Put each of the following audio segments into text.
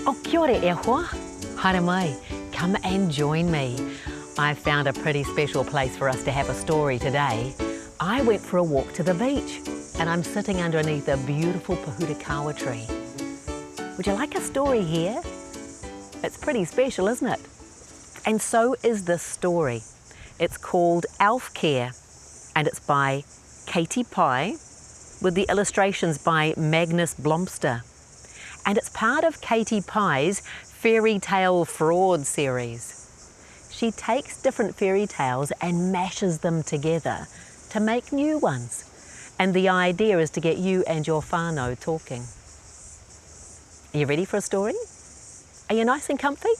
O kia ora e hoa. Haere mai, come and join me. I found a pretty special place for us to have a story today. I went for a walk to the beach and I'm sitting underneath a beautiful pahutakawa tree. Would you like a story here? It's pretty special, isn't it? And so is this story. It's called Elf Care and it's by Katie Pye with the illustrations by Magnus Blomster. And it's part of Katie Pye's Fairytale Fraud series. She takes different fairy tales and mashes them together to make new ones. And the idea is to get you and your whanau talking. Are you ready for a story? Are you nice and comfy?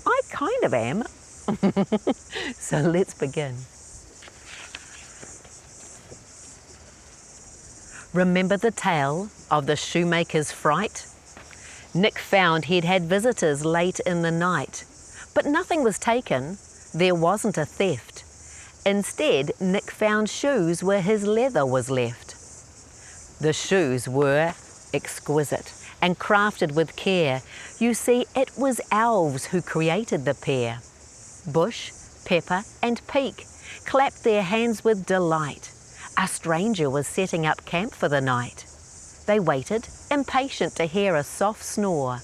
I kind of am. So let's begin. Remember the tale of the shoemaker's fright? Nick found he'd had visitors late in the night, but nothing was taken. There wasn't a theft. Instead, Nick found shoes where his leather was left. The shoes were exquisite and crafted with care. You see, it was elves who created the pair. Bush, Pepper and Peak clapped their hands with delight. A stranger was setting up camp for the night. They waited, impatient to hear a soft snore,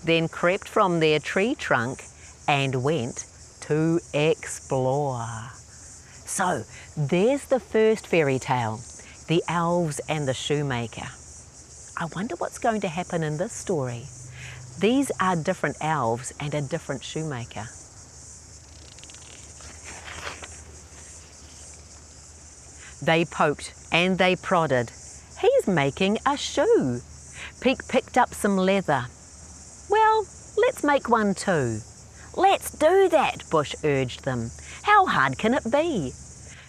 then crept from their tree trunk and went to explore. So, there's the first fairy tale, the Elves and the Shoemaker. I wonder what's going to happen in this story. These are different elves and a different shoemaker. They poked and they prodded. He's making a shoe. Peak picked up some leather. Well, let's make one too. Let's do that, Bush urged them. How hard can it be?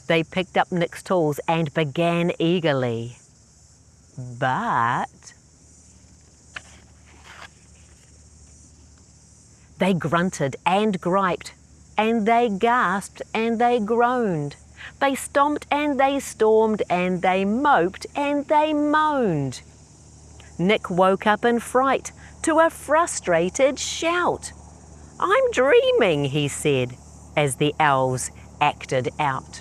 They picked up Nick's tools and began eagerly. But they grunted and griped, and they gasped and they groaned. They stomped and they stormed and they moped and they moaned. Nick woke up in fright to a frustrated shout. I'm dreaming, he said, as the elves acted out.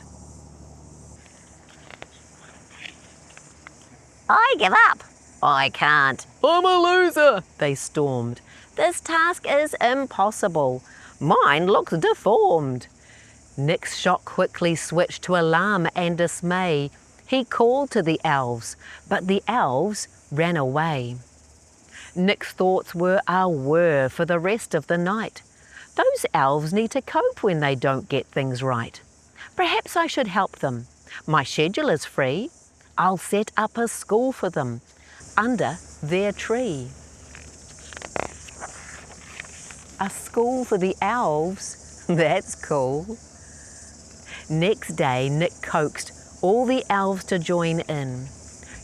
I give up. I can't. I'm a loser, they stormed. This task is impossible. Mine looks deformed. Nick's shock quickly switched to alarm and dismay. He called to the elves, but the elves ran away. Nick's thoughts were a whir for the rest of the night. Those elves need to cope when they don't get things right. Perhaps I should help them. My schedule is free. I'll set up a school for them under their tree. A school for the elves? That's cool. Next day, Nick coaxed all the elves to join in.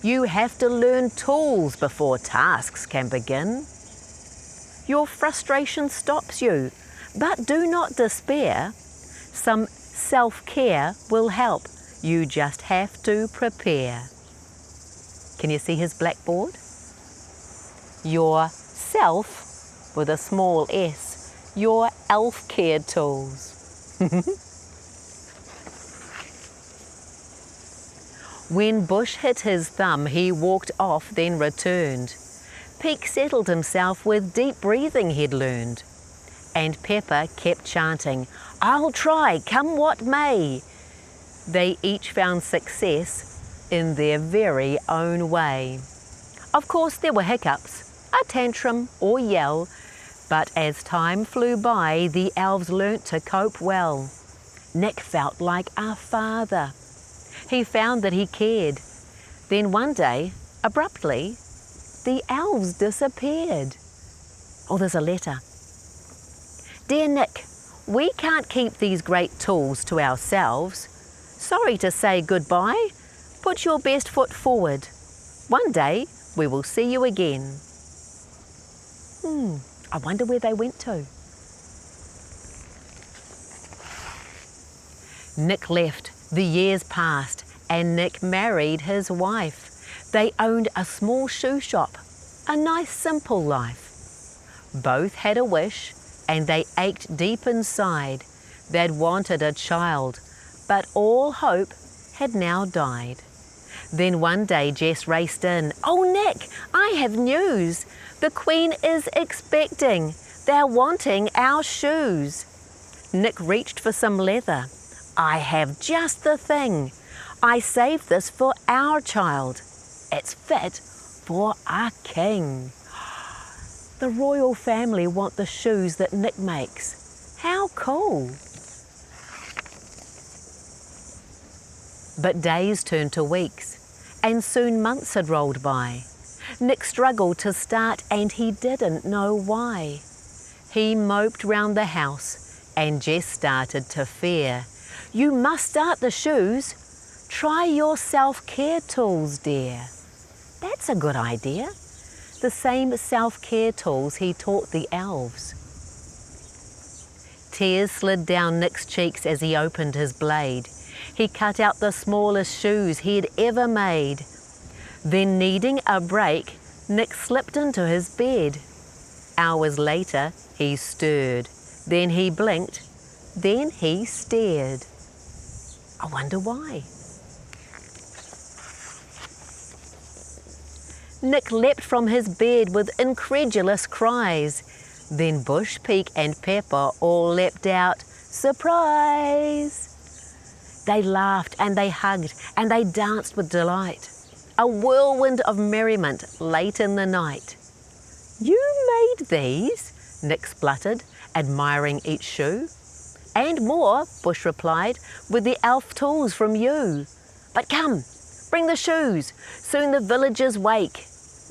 You have to learn tools before tasks can begin. Your frustration stops you, but do not despair. Some self-care will help. You just have to prepare. Can you see his blackboard? Your self, with a small s, your elf care tools. When Bush hit his thumb, he walked off, then returned. Peak settled himself with deep breathing he'd learned. And Pepper kept chanting, I'll try, come what may. They each found success in their very own way. Of course, there were hiccups, a tantrum or yell, but as time flew by, the elves learnt to cope well. Nick felt like a father. He found that he cared. Then one day, abruptly, the elves disappeared. Oh, there's a letter. Dear Nick, we can't keep these great tools to ourselves. Sorry to say goodbye. Put your best foot forward. One day, we will see you again. I wonder where they went to. Nick left. The years passed and Nick married his wife. They owned a small shoe shop, a nice simple life. Both had a wish and they ached deep inside. They'd wanted a child, but all hope had now died. Then one day Jess raced in. "Oh, Nick, I have news. The Queen is expecting. They're wanting our shoes." Nick reached for some leather. "I have just the thing. I saved this for our child. It's fit for a king." The royal family want the shoes that Nick makes. How cool! But days turned to weeks, and soon months had rolled by. Nick struggled to start and he didn't know why. He moped round the house and Jess started to fear. "You must start the shoes. Try your self-care tools, dear." That's a good idea. The same self-care tools he taught the elves. Tears slid down Nick's cheeks as he opened his blade. He cut out the smallest shoes he'd ever made. Then, needing a break, Nick slipped into his bed. Hours later, he stirred. Then he blinked. Then he stared. I wonder why. Nick leapt from his bed with incredulous cries. Then Bush, Peak and Pepper all leapt out. Surprise! They laughed and they hugged and they danced with delight. A whirlwind of merriment late in the night. "You made these?" Nick spluttered, admiring each shoe. "And more," Bush replied, "with the elf tools from you. But come, bring the shoes, soon the villagers wake.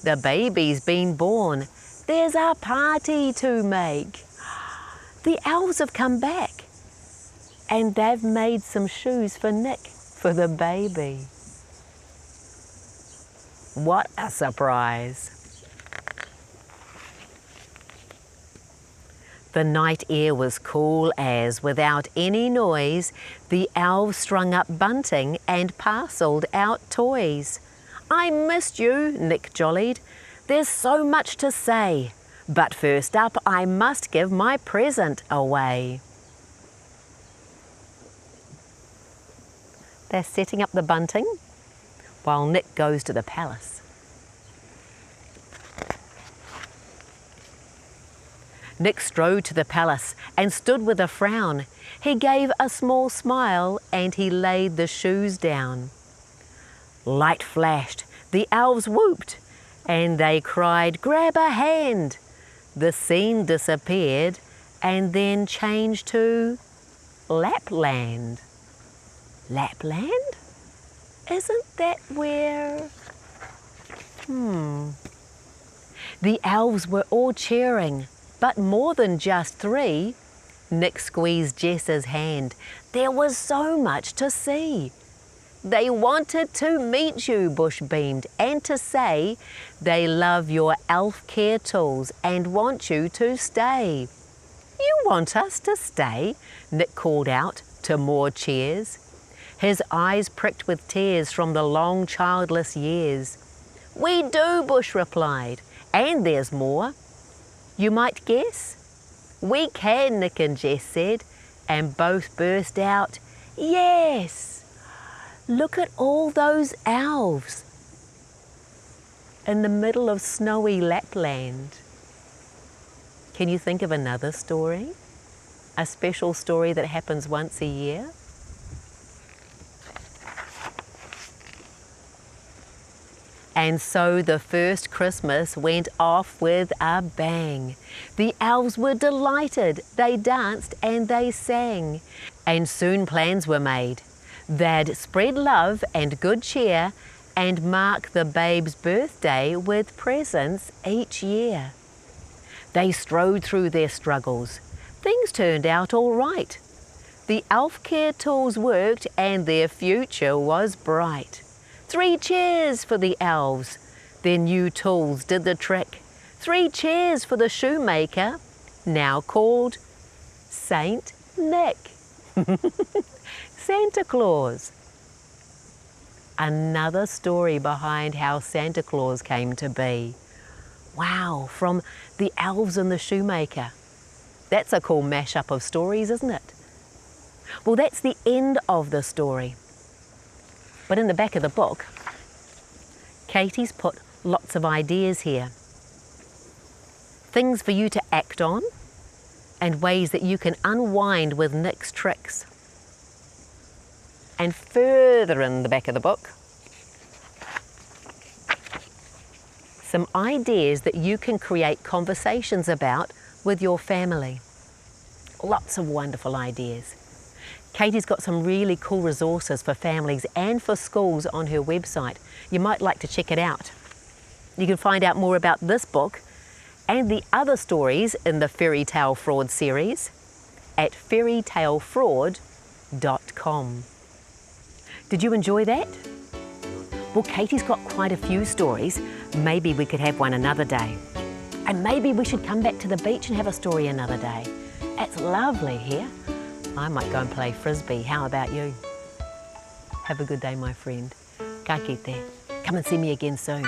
The baby's been born, there's a party to make." The elves have come back, and they've made some shoes for Nick, for the baby. What a surprise! The night air was cool as, without any noise, the elves strung up bunting and parcelled out toys. "I missed you," Nick jollied. "There's so much to say. But first up, I must give my present away." They're setting up the bunting while Nick goes to the palace. Nick strode to the palace and stood with a frown. He gave a small smile and he laid the shoes down. Light flashed, the elves whooped, and they cried, "Grab a hand!" The scene disappeared and then changed to Lapland. Lapland? Isn't that where... The elves were all cheering, but more than just three. Nick squeezed Jess's hand. There was so much to see. "They wanted to meet you," Bush beamed, "and to say they love your elf care tools and want you to stay." "You want us to stay?" Nick called out to more cheers. His eyes pricked with tears from the long childless years. "We do," Bush replied, "and there's more. You might guess?" "We can," Nick and Jess said, and both burst out, "Yes! Look at all those elves in the middle of snowy Lapland." Can you think of another story? A special story that happens once a year? And so the first Christmas went off with a bang. The elves were delighted. They danced and they sang. And soon plans were made. They'd spread love and good cheer and mark the babe's birthday with presents each year. They strode through their struggles. Things turned out all right. The elf care tools worked and their future was bright. 3 cheers for the elves. Their new tools did the trick. 3 cheers for the shoemaker, now called Saint Nick. Santa Claus. Another story behind how Santa Claus came to be. Wow, from the Elves and the Shoemaker. That's a cool mashup of stories, isn't it? Well, that's the end of the story. But in the back of the book, Katie's put lots of ideas here. Things for you to act on and ways that you can unwind with Nick's tricks. And further in the back of the book, some ideas that you can create conversations about with your family. Lots of wonderful ideas. Katie's got some really cool resources for families and for schools on her website. You might like to check it out. You can find out more about this book and the other stories in the Fairytale Fraud series at fairytalefraud.com. Did you enjoy that? Well, Katie's got quite a few stories. Maybe we could have one another day. And maybe we should come back to the beach and have a story another day. It's lovely here. I might go and play frisbee. How about you? Have a good day, my friend. Ka kite. Come and see me again soon.